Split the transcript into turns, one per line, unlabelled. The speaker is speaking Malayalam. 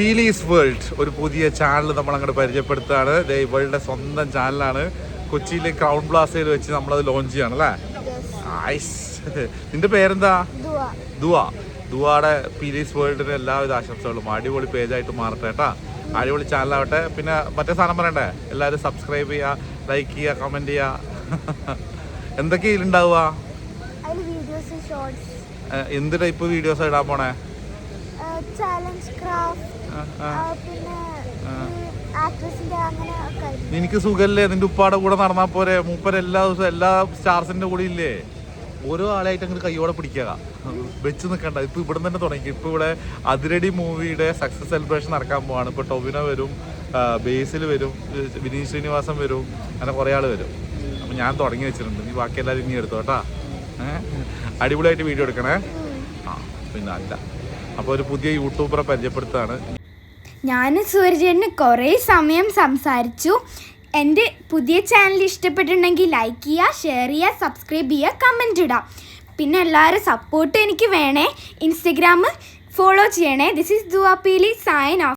പീലീസ് വേൾഡ് ഒരു പുതിയ ചാനൽ നമ്മൾ അങ്ങോട്ട് പരിചയപ്പെടുത്തുകയാണ്. ഇവളുടെ സ്വന്തം ചാനലാണ്. കൊച്ചിയിലെ ക്രൗൺ പ്ലാസയിൽ വെച്ച് നമ്മളത് ലോഞ്ച് ചെയ്യാണ് അല്ലേ? നിന്റെ പേരെന്താ? ദുവാടെ പീലീസ് വേൾഡിന് എല്ലാവിധ ആശംസകളും. അടിപൊളി പേജായിട്ട് മാറട്ടെ കേട്ടാ. അടിപൊളി ചാനലാവട്ടെ. പിന്നെ മറ്റേ സാധനം പറയണ്ടേ, എല്ലാവരും സബ്സ്ക്രൈബ് ചെയ്യുക, ലൈക്ക് ചെയ്യുക, കമന്റ് ചെയ്യുക. എന്തൊക്കെയാ ഇതിലുണ്ടാവുക? എന്ത് ടൈപ്പ് വീഡിയോസ് ഇടാൻ പോണേ? നിനക്ക് സുഖല്ലേ? നിന്റെ ഉപ്പാടെ കൂടെ നടന്നാ പോരെ? മൂപ്പര് എല്ലാ ദിവസവും എല്ലാ സ്റ്റാർസിന്റെ കൂടെ ഇല്ലേ? ഓരോ ആളായിട്ട് അങ്ങനെ കൈയോടെ പിടിക്കുക, വെച്ച് നിൽക്കണ്ട. ഇപ്പൊ ഇവിടെ തന്നെ തുടങ്ങി. ഇപ്പൊ ഇവിടെ അതിരടി മൂവിയുടെ സക്സസ് സെലിബ്രേഷൻ നടക്കാൻ പോവാണ്. ഇപ്പൊ ടൊവിനോ വരും, ബേസിൽ വരും, വിനീത് ശ്രീനിവാസൻ വരും, അങ്ങനെ കുറെ ആള് വരും. അപ്പൊ ഞാൻ തുടങ്ങി വെച്ചിട്ടുണ്ട്. നീ ബാക്കി എല്ലാവരും ഇനി എടുത്തോ കേട്ടാ. അടിപൊളിയായിട്ട് വീഡിയോ എടുക്കണേ. പിന്നെ അല്ല, അപ്പോൾ ഒരു പുതിയ യൂട്യൂബറെ പരിചയപ്പെടുത്താണ്.
ഞാൻ സൂര്യചേട്ടന് കുറേ സമയം സംസാരിച്ചു. എൻ്റെ പുതിയ ചാനൽ ഇഷ്ടപ്പെട്ടിട്ടുണ്ടെങ്കിൽ ലൈക്ക് ചെയ്യുക, ഷെയർ ചെയ്യുക, സബ്സ്ക്രൈബ് ചെയ്യുക, കമൻറ്റ് ഇടാം. പിന്നെ എല്ലാവരും സപ്പോർട്ട് എനിക്ക് വേണേ. ഇൻസ്റ്റഗ്രാം ഫോളോ ചെയ്യണേ. This is Dhua Peeli sign of.